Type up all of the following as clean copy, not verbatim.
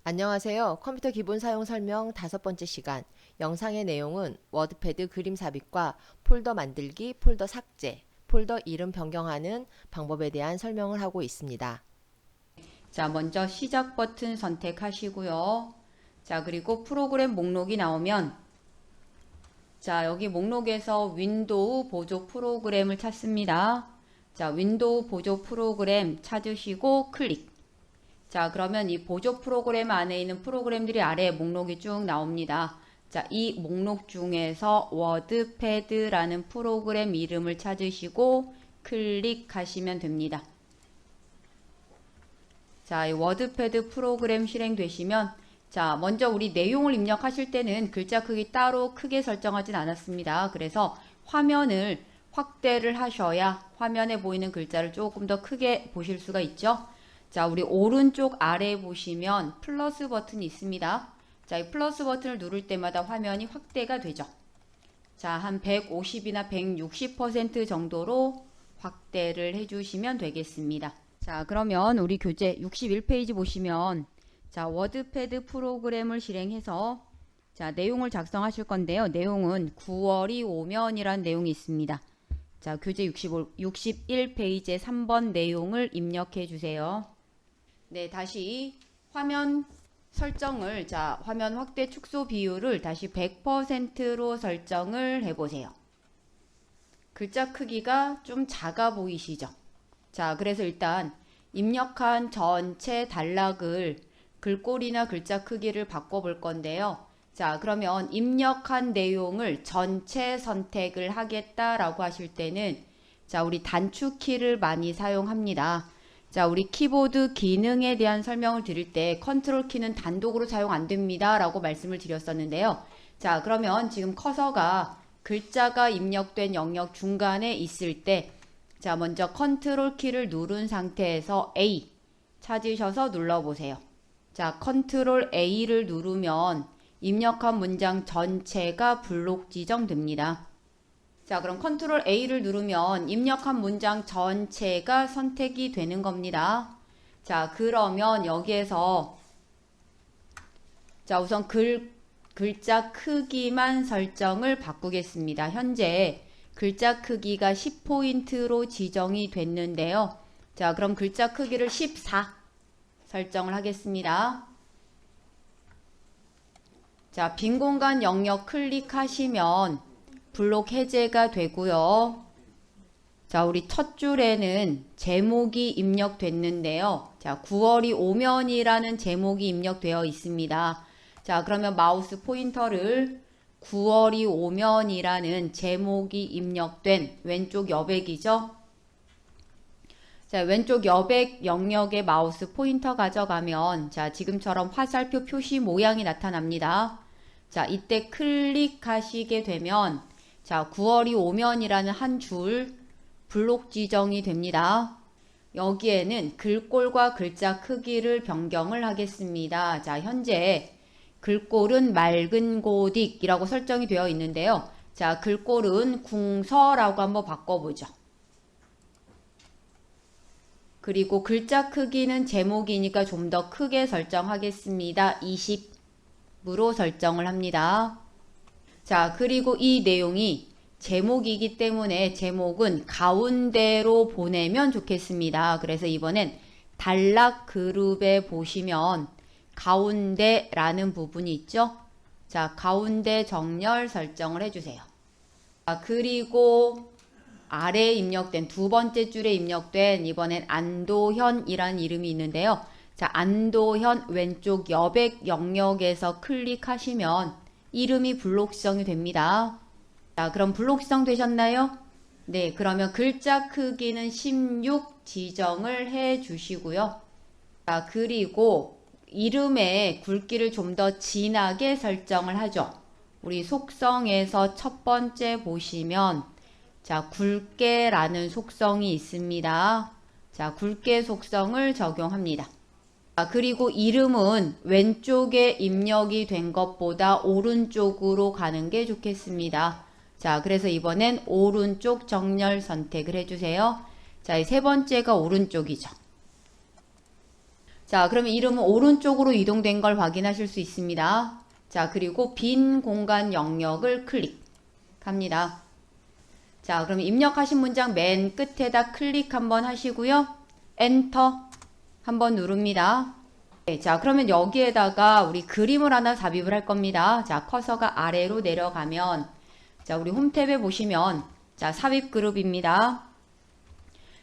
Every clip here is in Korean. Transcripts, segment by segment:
안녕하세요. 컴퓨터 기본 사용 설명 5번째 시간. 영상의 내용은 워드패드 그림 삽입과 폴더 만들기, 폴더 삭제, 폴더 이름 변경하는 방법에 대한 설명을 하고 있습니다. 자, 먼저 시작 버튼 선택하시고요. 자, 그리고 프로그램 목록이 나오면 자, 여기 목록에서 윈도우 보조 프로그램을 찾습니다. 자, 윈도우 보조 프로그램 찾으시고 클릭. 자, 그러면 이 보조 프로그램 안에 있는 프로그램들이 아래에 목록이 쭉 나옵니다. 자, 이 목록 중에서 워드패드라는 프로그램 이름을 찾으시고 클릭하시면 됩니다. 자, 이 워드패드 프로그램 실행되시면 자, 먼저 우리 내용을 입력하실 때는 글자 크기 따로 크게 설정하진 않았습니다. 그래서 화면을 확대를 하셔야 화면에 보이는 글자를 조금 더 크게 보실 수가 있죠. 자, 우리 오른쪽 아래에 보시면 플러스 버튼이 있습니다. 자, 이 플러스 버튼을 누를 때마다 화면이 확대가 되죠. 자, 한 150이나 160% 정도로 확대를 해주시면 되겠습니다. 자, 그러면 우리 교재 61페이지 보시면 자, 워드패드 프로그램을 실행해서 자, 내용을 작성하실 건데요. 내용은 9월이 오면이란 내용이 있습니다. 자, 교재 61페이지의 3번 내용을 입력해 주세요. 네, 다시 화면 설정을 자, 화면 확대 축소 비율을 다시 100%로 설정을 해 보세요. 글자 크기가 좀 작아 보이시죠? 자, 그래서 일단 입력한 전체 단락을 글꼴이나 글자 크기를 바꿔볼 건데요. 자, 그러면 입력한 내용을 전체 선택을 하겠다라고 하실 때는 자, 우리 단축키를 많이 사용합니다. 자, 우리 키보드 기능에 대한 설명을 드릴 때 컨트롤 키는 단독으로 사용 안 됩니다 라고 말씀을 드렸었는데요. 자, 그러면 지금 커서가 글자가 입력된 영역 중간에 있을 때 자, 먼저 컨트롤 키를 누른 상태에서 A 찾으셔서 눌러보세요. 자, 컨트롤 A를 누르면 입력한 문장 전체가 블록 지정됩니다. 자, 그럼 컨트롤 A를 누르면 입력한 문장 전체가 선택이 되는 겁니다. 자, 그러면 여기에서 자, 우선 글자 크기만 설정을 바꾸겠습니다. 현재 글자 크기가 10포인트로 지정이 됐는데요. 자, 그럼 글자 크기를 14 설정을 하겠습니다. 자, 빈 공간 영역 클릭하시면 블록 해제가 되고요. 자, 우리 첫 줄에는 제목이 입력됐는데요. 자, 9월이 오면이라는 제목이 입력되어 있습니다. 자, 그러면 마우스 포인터를 9월이 오면이라는 제목이 입력된 왼쪽 여백이죠. 자, 왼쪽 여백 영역에 마우스 포인터 가져가면 자, 지금처럼 화살표 표시 모양이 나타납니다. 자, 이때 클릭하시게 되면 자, 9월이 오면이라는 한 줄 블록 지정이 됩니다. 여기에는 글꼴과 글자 크기를 변경을 하겠습니다. 자, 현재 글꼴은 맑은 고딕이라고 설정이 되어 있는데요. 자, 글꼴은 궁서라고 한번 바꿔보죠. 그리고 글자 크기는 제목이니까 좀 더 크게 설정하겠습니다. 20으로 설정을 합니다. 자, 그리고 이 내용이 제목이기 때문에 제목은 가운데로 보내면 좋겠습니다. 그래서 이번엔 단락 그룹에 보시면 가운데라는 부분이 있죠. 자, 가운데 정렬 설정을 해주세요. 자, 그리고 아래에 입력된 두 번째 줄에 입력된 이번엔 안도현이라는 이름이 있는데요. 자, 안도현 왼쪽 여백 영역에서 클릭하시면 이름이 블록 지정이 됩니다. 자, 그럼 블록 지정 되셨나요? 네, 그러면 글자 크기는 16 지정을 해 주시고요. 자, 그리고 이름의 굵기를 좀 더 진하게 설정을 하죠. 우리 속성에서 첫 번째 보시면 자, 굵게라는 속성이 있습니다. 자, 굵게 속성을 적용합니다. 자, 그리고 이름은 왼쪽에 입력이 된 것보다 오른쪽으로 가는 게 좋겠습니다. 자, 그래서 이번엔 오른쪽 정렬 선택을 해주세요. 자, 세 번째가 오른쪽이죠. 자, 그러면 이름은 오른쪽으로 이동된 걸 확인하실 수 있습니다. 자, 그리고 빈 공간 영역을 클릭합니다. 자, 그럼 입력하신 문장 맨 끝에다 클릭 한번 하시고요. 엔터 한번 누릅니다. 네, 자, 그러면 여기에다가 우리 그림을 하나 삽입을 할 겁니다. 자, 커서가 아래로 내려가면, 자, 우리 홈탭에 보시면, 자, 삽입 그룹입니다.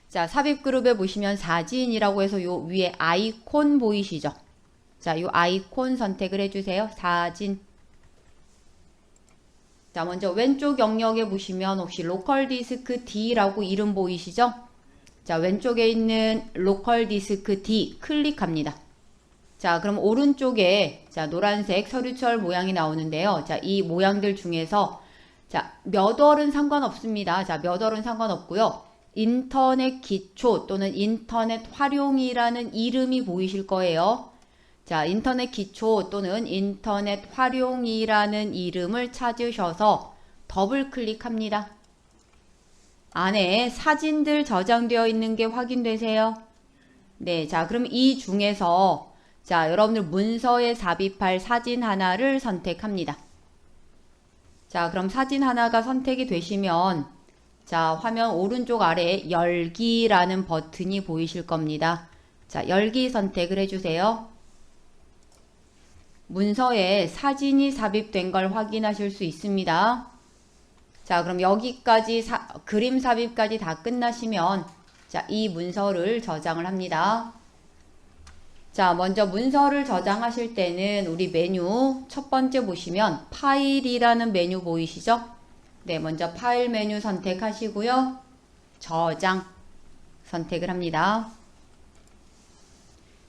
자, 삽입 그룹에 보시면 사진이라고 해서 요 위에 아이콘 보이시죠? 자, 요 아이콘 선택을 해주세요. 사진. 자, 먼저 왼쪽 영역에 보시면 혹시 로컬 디스크 D라고 이름 보이시죠? 자, 왼쪽에 있는 로컬 디스크 D 클릭합니다. 자, 그럼 오른쪽에 자, 노란색 서류철 모양이 나오는데요. 자, 이 모양들 중에서 자, 몇 월은 상관없습니다. 자, 몇 월은 상관없고요. 인터넷 기초 또는 인터넷 활용이라는 이름이 보이실 거예요. 자, 인터넷 기초 또는 인터넷 활용이라는 이름을 찾으셔서 더블 클릭합니다. 안에 사진들 저장되어 있는 게 확인되세요? 네, 자, 그럼 이 중에서 자, 여러분들 문서에 삽입할 사진 하나를 선택합니다. 자, 그럼 사진 하나가 선택이 되시면 자, 화면 오른쪽 아래에 열기라는 버튼이 보이실 겁니다. 자, 열기 선택을 해주세요. 문서에 사진이 삽입된 걸 확인하실 수 있습니다. 자, 그럼 여기까지 그림 삽입까지 다 끝나시면 자, 이 문서를 저장을 합니다. 자, 먼저 문서를 저장하실 때는 우리 메뉴 첫 번째 보시면 파일이라는 메뉴 보이시죠? 네, 먼저 파일 메뉴 선택하시고요. 저장 선택을 합니다.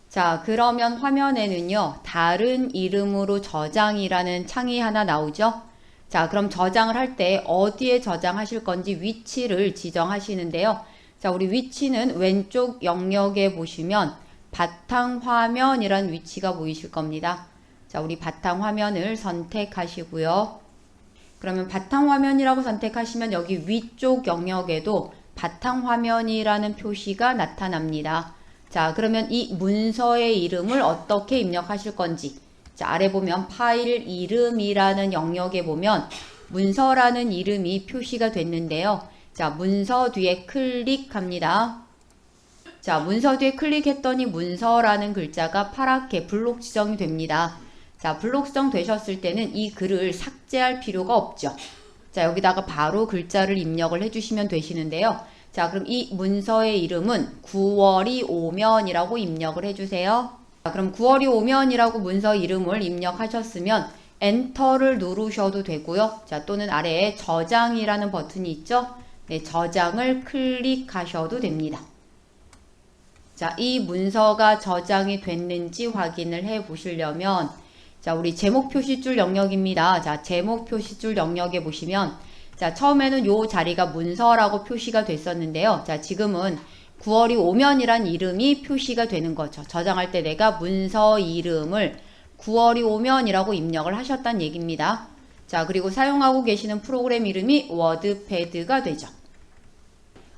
자, 그러면 화면에는요, 다른 이름으로 저장이라는 창이 하나 나오죠? 자, 그럼 저장을 할 때 어디에 저장하실 건지 위치를 지정하시는데요. 자, 우리 위치는 왼쪽 영역에 보시면 바탕화면이란 위치가 보이실 겁니다. 자, 우리 바탕화면을 선택하시고요. 그러면 바탕화면이라고 선택하시면 여기 위쪽 영역에도 바탕화면이라는 표시가 나타납니다. 자, 그러면 이 문서의 이름을 어떻게 입력하실 건지. 자, 아래 보면 파일 이름이라는 영역에 보면 문서라는 이름이 표시가 됐는데요. 자, 문서 뒤에 클릭합니다. 자, 문서 뒤에 클릭했더니 문서라는 글자가 파랗게 블록 지정이 됩니다. 자, 블록 지정 되셨을 때는 이 글을 삭제할 필요가 없죠. 자, 여기다가 바로 글자를 입력을 해주시면 되시는데요. 자, 그럼 이 문서의 이름은 9월이 오면이라고 입력을 해주세요. 자, 그럼 9월이 오면이라고 문서 이름을 입력하셨으면 엔터를 누르셔도 되고요. 자, 또는 아래에 저장이라는 버튼이 있죠. 네, 저장을 클릭하셔도 됩니다. 자, 이 문서가 저장이 됐는지 확인을 해 보시려면 자, 우리 제목 표시줄 영역입니다. 자, 제목 표시줄 영역에 보시면 자, 처음에는 요 자리가 문서라고 표시가 됐었는데요. 자, 지금은 9월이 오면이란 이름이 표시가 되는 거죠. 저장할 때 내가 문서 이름을 9월이 오면이라고 입력을 하셨다는 얘기입니다. 자, 그리고 사용하고 계시는 프로그램 이름이 워드패드가 되죠.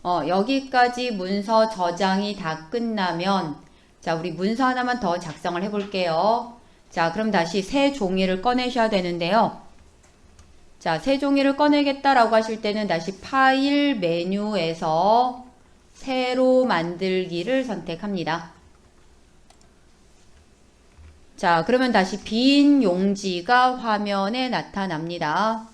여기까지 문서 저장이 다 끝나면 자, 우리 문서 하나만 더 작성을 해 볼게요. 자, 그럼 다시 새 종이를 꺼내셔야 되는데요. 자, 새 종이를 꺼내겠다라고 하실 때는 다시 파일 메뉴에서 새로 만들기를 선택합니다. 자, 그러면 다시 빈 용지가 화면에 나타납니다.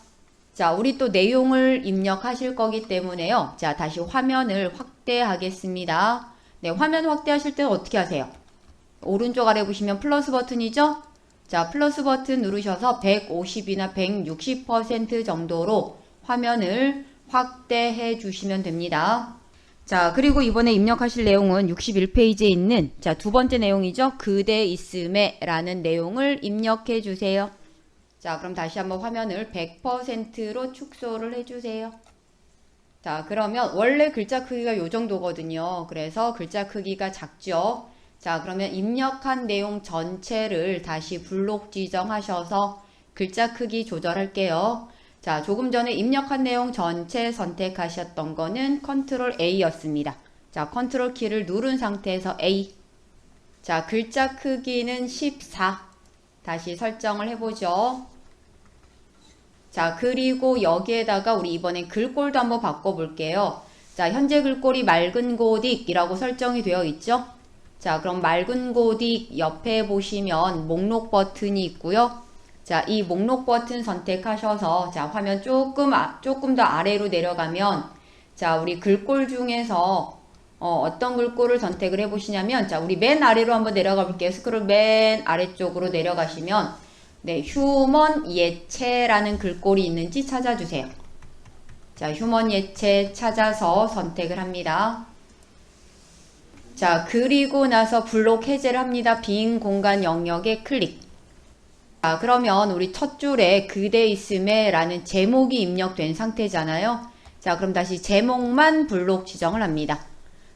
자, 우리 또 내용을 입력하실 거기 때문에요. 자, 다시 화면을 확대하겠습니다. 네, 화면 확대하실 때는 어떻게 하세요? 오른쪽 아래 보시면 플러스 버튼이죠? 자, 플러스 버튼 누르셔서 150이나 160% 정도로 화면을 확대해 주시면 됩니다. 자, 그리고 이번에 입력하실 내용은 61페이지에 있는 자, 두 번째 내용이죠. 그대 있음에 라는 내용을 입력해 주세요. 자, 그럼 다시 한번 화면을 100%로 축소를 해 주세요. 자, 그러면 원래 글자 크기가 요 정도거든요. 그래서 글자 크기가 작죠. 자, 그러면 입력한 내용 전체를 다시 블록 지정하셔서 글자 크기 조절할게요. 자, 조금 전에 입력한 내용 전체 선택하셨던 거는 컨트롤 A였습니다. 자, 컨트롤 키를 누른 상태에서 A. 자, 글자 크기는 14. 다시 설정을 해보죠. 자, 그리고 여기에다가 우리 이번엔 글꼴도 한번 바꿔볼게요. 자, 현재 글꼴이 맑은 고딕이라고 설정이 되어 있죠? 자, 그럼 맑은 고딕 옆에 보시면 목록 버튼이 있고요. 자, 이 목록 버튼 선택하셔서 자, 화면 조금 더 아래로 내려가면 자, 우리 글꼴 중에서 어떤 글꼴을 선택을 해보시냐면 자, 우리 맨 아래로 한번 내려가 볼게요. 스크롤 맨 아래쪽으로 내려가시면 네, 휴먼 예체라는 글꼴이 있는지 찾아주세요. 자, 휴먼 예체 찾아서 선택을 합니다. 자, 그리고 나서 블록 해제를 합니다. 빈 공간 영역에 클릭. 자, 그러면 우리 첫 줄에 그대 있음에 라는 제목이 입력된 상태잖아요. 자, 그럼 다시 제목만 블록 지정을 합니다.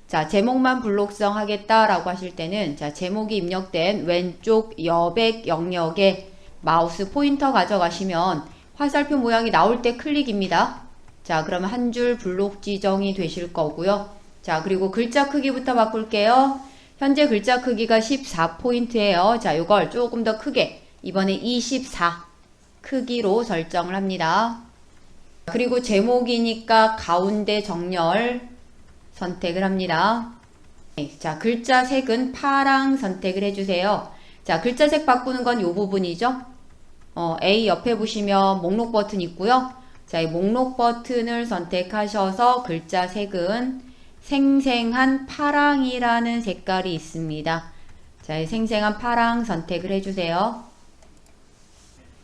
자, 제목만 블록 지정하겠다라고 하실 때는 자, 제목이 입력된 왼쪽 여백 영역에 마우스 포인터 가져가시면 화살표 모양이 나올 때 클릭입니다. 자, 그러면 한 줄 블록 지정이 되실 거고요. 자, 그리고 글자 크기부터 바꿀게요. 현재 글자 크기가 14포인트예요. 자, 이걸 조금 더 크게 이번에 24 크기로 설정을 합니다. 그리고 제목이니까 가운데 정렬 선택을 합니다. 자, 글자 색은 파랑 선택을 해주세요. 자, 글자 색 바꾸는 건 이 부분이죠. A 옆에 보시면 목록 버튼 있고요. 자, 이 목록 버튼을 선택하셔서 글자 색은 생생한 파랑이라는 색깔이 있습니다. 자, 이 생생한 파랑 선택을 해주세요.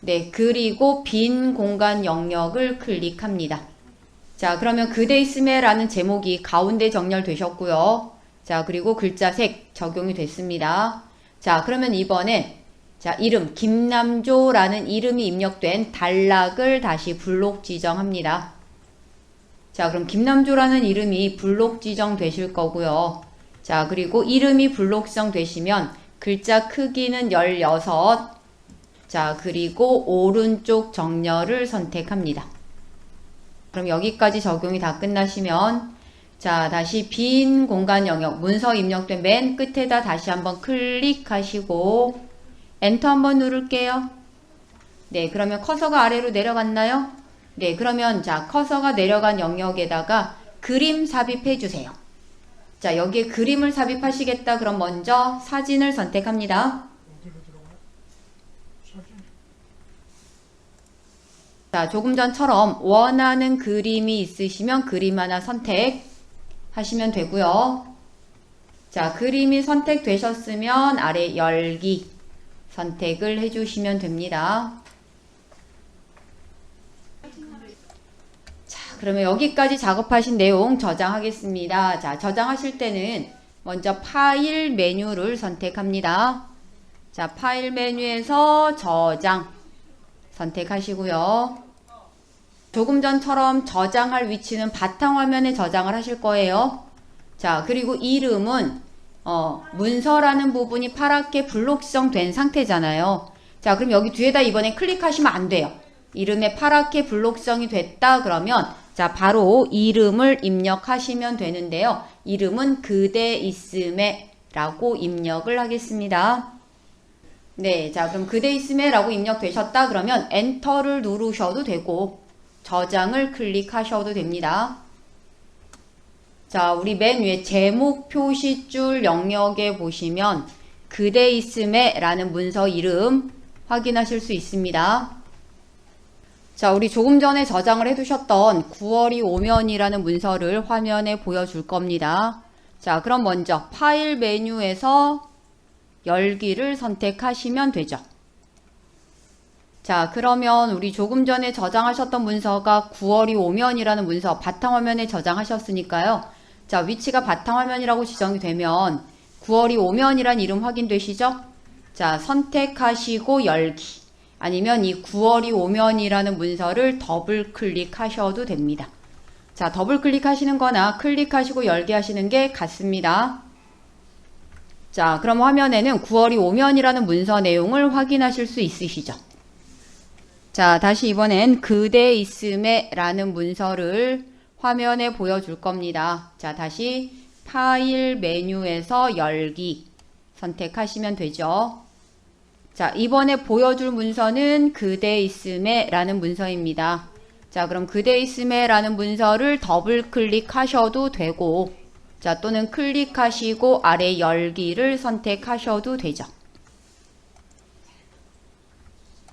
네, 그리고 빈 공간 영역을 클릭합니다. 자, 그러면 그대 있음에 라는 제목이 가운데 정렬되셨고요. 자, 그리고 글자 색 적용이 됐습니다. 자, 그러면 이번에 자, 이름 김남조라는 이름이 입력된 단락을 다시 블록 지정합니다. 자, 그럼 김남조라는 이름이 블록 지정 되실 거고요. 자, 그리고 이름이 블록 지정 되시면 글자 크기는 16. 자, 그리고 오른쪽 정렬을 선택합니다. 그럼 여기까지 적용이 다 끝나시면 자, 다시 빈 공간 영역 문서 입력된 맨 끝에다 다시 한번 클릭하시고 엔터 한번 누를게요. 네, 그러면 커서가 아래로 내려갔나요? 네, 그러면 자, 커서가 내려간 영역에다가 그림 삽입해 주세요. 자, 여기에 그림을 삽입하시겠다. 그럼 먼저 사진을 선택합니다. 자, 조금 전처럼 원하는 그림이 있으시면 그림 하나 선택하시면 되고요. 자, 그림이 선택되셨으면 아래 열기 선택을 해주시면 됩니다. 자, 그러면 여기까지 작업하신 내용 저장하겠습니다. 자, 저장하실 때는 먼저 파일 메뉴를 선택합니다. 자, 파일 메뉴에서 저장 선택하시고요. 조금 전처럼 저장할 위치는 바탕화면에 저장을 하실 거예요. 자, 그리고 이름은 문서라는 부분이 파랗게 블록 지정된 상태잖아요. 자, 그럼 여기 뒤에다 이번에 클릭하시면 안 돼요. 이름에 파랗게 블록 지정이 됐다 그러면 자, 바로 이름을 입력하시면 되는데요. 이름은 그대 있음에 라고 입력을 하겠습니다. 네, 자, 그럼 그대 있음에 라고 입력되셨다 그러면 엔터를 누르셔도 되고 저장을 클릭하셔도 됩니다. 자, 우리 맨 위에 제목 표시줄 영역에 보시면 그대 있음에 라는 문서 이름 확인하실 수 있습니다. 자, 우리 조금 전에 저장을 해두셨던 9월이 오면이라는 문서를 화면에 보여줄 겁니다. 자, 그럼 먼저 파일 메뉴에서 열기를 선택하시면 되죠. 자, 그러면 우리 조금 전에 저장하셨던 문서가 9월이 오면이라는 문서 바탕화면에 저장하셨으니까요. 자, 위치가 바탕화면이라고 지정이 되면 9월이 오면이란 이름 확인되시죠? 자, 선택하시고 열기 아니면 이 9월이 오면이라는 문서를 더블 클릭하셔도 됩니다. 자, 더블 클릭하시는 거나 클릭하시고 열기 하시는 게 같습니다. 자, 그럼 화면에는 9월이 오면이라는 문서 내용을 확인하실 수 있으시죠? 자, 다시 이번엔 그대 있음에 라는 문서를 화면에 보여줄 겁니다. 자, 다시 파일 메뉴에서 열기 선택하시면 되죠. 자, 이번에 보여줄 문서는 그대 있음에 라는 문서입니다. 자, 그럼 그대 있음에 라는 문서를 더블 클릭하셔도 되고, 자, 또는 클릭하시고 아래 열기를 선택하셔도 되죠.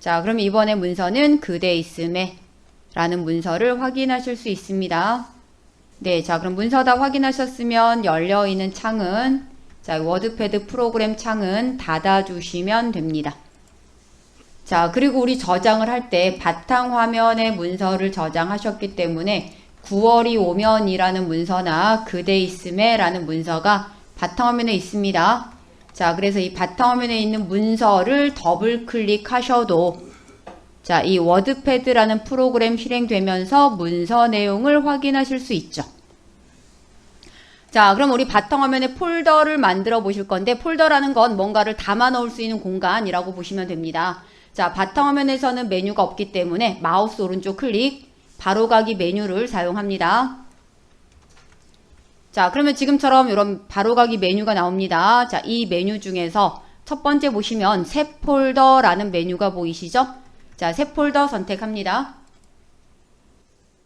자, 그럼 이번에 문서는 그대 있음에 라는 문서를 확인하실 수 있습니다. 네, 자, 그럼 문서 다 확인하셨으면 열려있는 창은, 자, 워드패드 프로그램 창은 닫아주시면 됩니다. 자, 그리고 우리 저장을 할 때 바탕화면에 문서를 저장하셨기 때문에 9월이 오면이라는 문서나 그대 있음에 라는 문서가 바탕화면에 있습니다. 자, 그래서 이 바탕화면에 있는 문서를 더블 클릭하셔도 자, 이 워드패드라는 프로그램 실행되면서 문서 내용을 확인하실 수 있죠. 자, 그럼 우리 바탕화면에 폴더를 만들어 보실 건데, 폴더라는 건 뭔가를 담아 넣을 수 있는 공간이라고 보시면 됩니다. 자, 바탕화면에서는 메뉴가 없기 때문에 마우스 오른쪽 클릭, 바로가기 메뉴를 사용합니다. 자, 그러면 지금처럼 이런 바로가기 메뉴가 나옵니다. 자, 이 메뉴 중에서 첫 번째 보시면 새 폴더라는 메뉴가 보이시죠? 자, 새 폴더 선택합니다.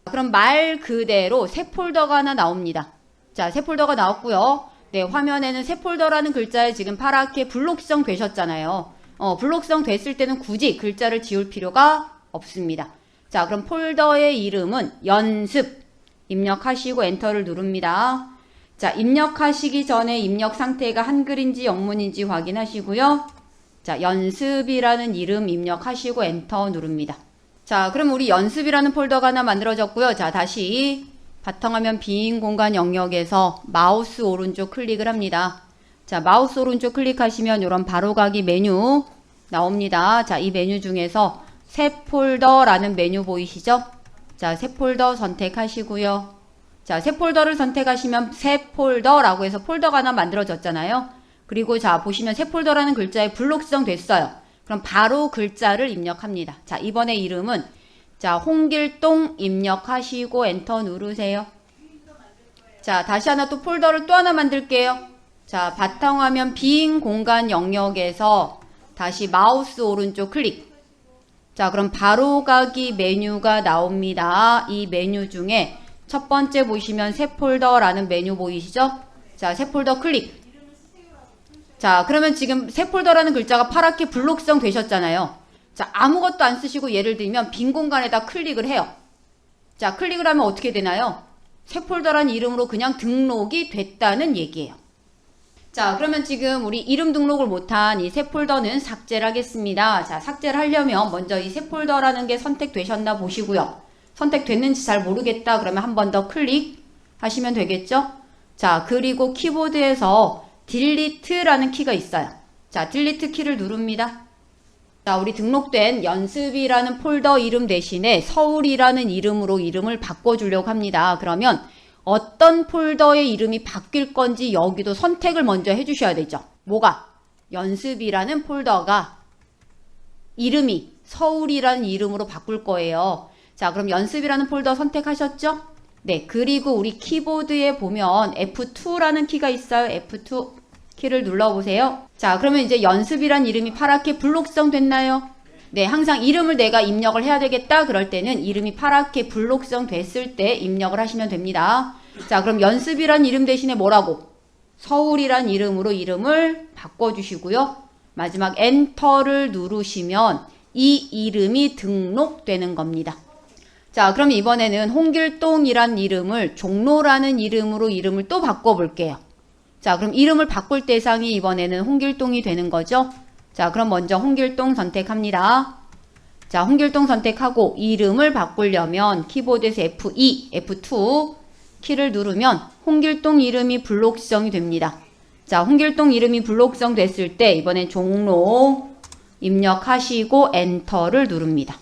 그럼 말 그대로 새 폴더가 하나 나옵니다. 자, 새 폴더가 나왔고요. 네, 화면에는 새 폴더라는 글자에 지금 파랗게 블록성 되셨잖아요. 블록성 됐을 때는 굳이 글자를 지울 필요가 없습니다. 자, 그럼 폴더의 이름은 연습 입력하시고 엔터를 누릅니다. 자, 입력하시기 전에 입력 상태가 한글인지 영문인지 확인하시고요. 자, 연습이라는 이름 입력하시고 엔터 누릅니다. 자, 그럼 우리 연습이라는 폴더가 하나 만들어졌고요. 자, 다시 바탕화면 빈 공간 영역에서 마우스 오른쪽 클릭을 합니다. 자, 마우스 오른쪽 클릭하시면 이런 바로가기 메뉴 나옵니다. 자, 이 메뉴 중에서 새 폴더라는 메뉴 보이시죠? 자, 새 폴더 선택하시고요. 자, 새 폴더를 선택하시면 새 폴더라고 해서 폴더가 하나 만들어졌잖아요. 그리고 자, 보시면 새 폴더라는 글자에 블록성 됐어요. 그럼 바로 글자를 입력합니다. 자, 이번에 이름은 자, 홍길동 입력하시고 엔터 누르세요. 자, 다시 하나 또 폴더를 또 하나 만들게요. 자, 바탕화면 빈 공간 영역에서 다시 마우스 오른쪽 클릭. 자, 그럼 바로가기 메뉴가 나옵니다. 이 메뉴 중에 첫 번째 보시면 새 폴더라는 메뉴 보이시죠? 자, 새 폴더 클릭. 자, 그러면 지금 새 폴더라는 글자가 파랗게 블록성 되셨잖아요. 자, 아무것도 안 쓰시고 예를 들면 빈 공간에다 클릭을 해요. 자, 클릭을 하면 어떻게 되나요? 새 폴더라는 이름으로 그냥 등록이 됐다는 얘기예요. 자, 그러면 지금 우리 이름 등록을 못한 이 새 폴더는 삭제를 하겠습니다. 자, 삭제를 하려면 먼저 이 새 폴더라는 게 선택되셨나 보시고요. 선택됐는지 잘 모르겠다 그러면 한 번 더 클릭하시면 되겠죠? 자, 그리고 키보드에서 딜리트라는 키가 있어요. 자, 딜리트 키를 누릅니다. 자, 우리 등록된 연습이라는 폴더 이름 대신에 서울이라는 이름으로 이름을 바꿔주려고 합니다. 그러면 어떤 폴더의 이름이 바뀔 건지 여기도 선택을 먼저 해주셔야 되죠. 뭐가? 연습이라는 폴더가 이름이 서울이라는 이름으로 바꿀 거예요. 자, 그럼 연습이라는 폴더 선택하셨죠? 네, 그리고 우리 키보드에 보면 F2라는 키가 있어요. F2 키를 눌러보세요. 자, 그러면 이제 연습이란 이름이 파랗게 블록성 됐나요? 네, 항상 이름을 내가 입력을 해야 되겠다 그럴 때는 이름이 파랗게 블록성 됐을 때 입력을 하시면 됩니다. 자, 그럼 연습이란 이름 대신에 뭐라고? 서울이란 이름으로 이름을 바꿔주시고요. 마지막 엔터를 누르시면 이 이름이 등록되는 겁니다. 자, 그럼 이번에는 홍길동이란 이름을 종로라는 이름으로 이름을 또 바꿔볼게요. 자, 그럼 이름을 바꿀 대상이 이번에는 홍길동이 되는 거죠. 자, 그럼 먼저 홍길동 선택합니다. 자, 홍길동 선택하고 이름을 바꾸려면 키보드에서 F2, F2 키를 누르면 홍길동 이름이 블록성이 됩니다. 자, 홍길동 이름이 블록성 됐을 때 이번엔 종로 입력하시고 엔터를 누릅니다.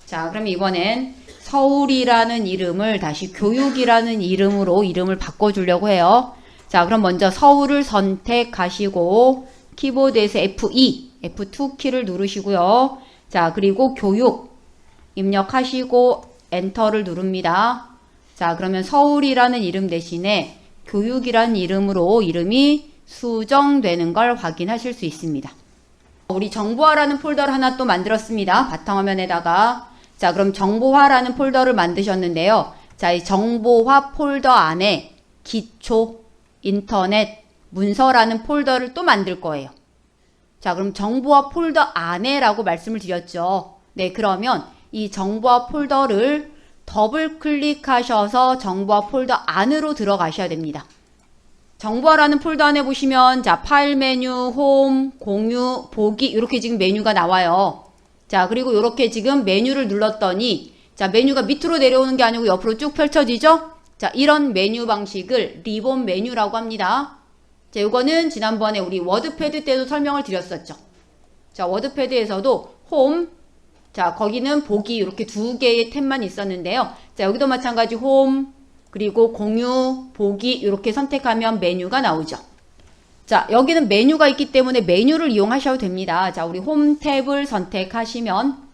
자, 그럼 이번엔 서울이라는 이름을 다시 교육이라는 이름으로 이름을 바꿔주려고 해요. 자, 그럼 먼저 서울을 선택하시고 키보드에서 F2, F2 키를 누르시고요. 자, 그리고 교육 입력하시고 엔터를 누릅니다. 자, 그러면 서울이라는 이름 대신에 교육이라는 이름으로 이름이 수정되는 걸 확인하실 수 있습니다. 우리 정보화라는 폴더를 하나 또 만들었습니다. 바탕화면에다가. 자, 그럼 정보화라는 폴더를 만드셨는데요. 자, 이 정보화 폴더 안에 기초, 인터넷, 문서라는 폴더를 또 만들 거예요. 자, 그럼 정보화 폴더 안에라고 말씀을 드렸죠. 네, 그러면 이 정보화 폴더를 더블 클릭하셔서 정보화 폴더 안으로 들어가셔야 됩니다. 정보화라는 폴더 안에 보시면 자, 파일 메뉴, 홈, 공유, 보기 이렇게 지금 메뉴가 나와요. 자, 그리고 이렇게 지금 메뉴를 눌렀더니 자, 메뉴가 밑으로 내려오는 게 아니고 옆으로 쭉 펼쳐지죠? 자, 이런 메뉴 방식을 리본 메뉴라고 합니다. 자, 요거는 지난번에 우리 워드패드 때도 설명을 드렸었죠. 자, 워드패드에서도 홈, 자, 거기는 보기 이렇게 두 개의 탭만 있었는데요. 자, 여기도 마찬가지 홈, 그리고 공유, 보기 이렇게 선택하면 메뉴가 나오죠. 자, 여기는 메뉴가 있기 때문에 메뉴를 이용하셔도 됩니다. 자, 우리 홈 탭을 선택하시면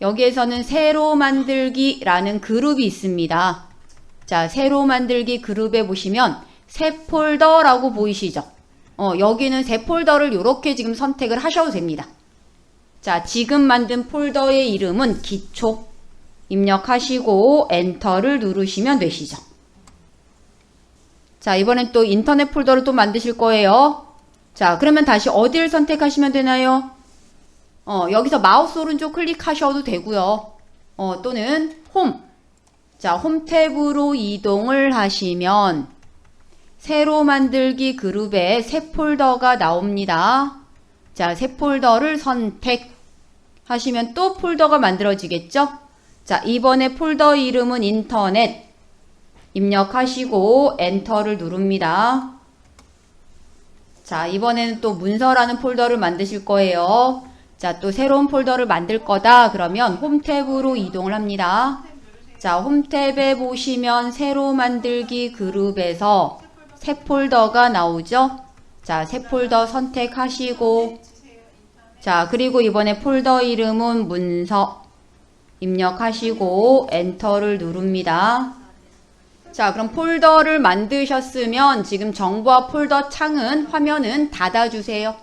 여기에서는 새로 만들기라는 그룹이 있습니다. 자, 새로 만들기 그룹에 보시면 새 폴더라고 보이시죠? 여기는 새 폴더를 이렇게 지금 선택을 하셔도 됩니다. 자, 지금 만든 폴더의 이름은 기초 입력하시고 엔터를 누르시면 되시죠. 자, 이번엔 또 인터넷 폴더를 또 만드실 거예요. 자, 그러면 다시 어디를 선택하시면 되나요? 여기서 마우스 오른쪽 클릭하셔도 되고요. 또는 홈. 자, 홈 탭으로 이동을 하시면 새로 만들기 그룹에 새 폴더가 나옵니다. 자, 새 폴더를 선택하시면 또 폴더가 만들어지겠죠? 자, 이번에 폴더 이름은 인터넷 입력하시고 엔터를 누릅니다. 자, 이번에는 또 문서라는 폴더를 만드실 거예요. 자, 또 새로운 폴더를 만들 거다 그러면 홈 탭으로 이동을 합니다. 자, 홈 탭에 보시면 새로 만들기 그룹에서 새 폴더가 나오죠. 자, 새 폴더 선택하시고 자, 그리고 이번에 폴더 이름은 문서 입력하시고 엔터를 누릅니다. 자, 그럼 폴더를 만드셨으면 지금 정보화 폴더 창은 화면은 닫아주세요.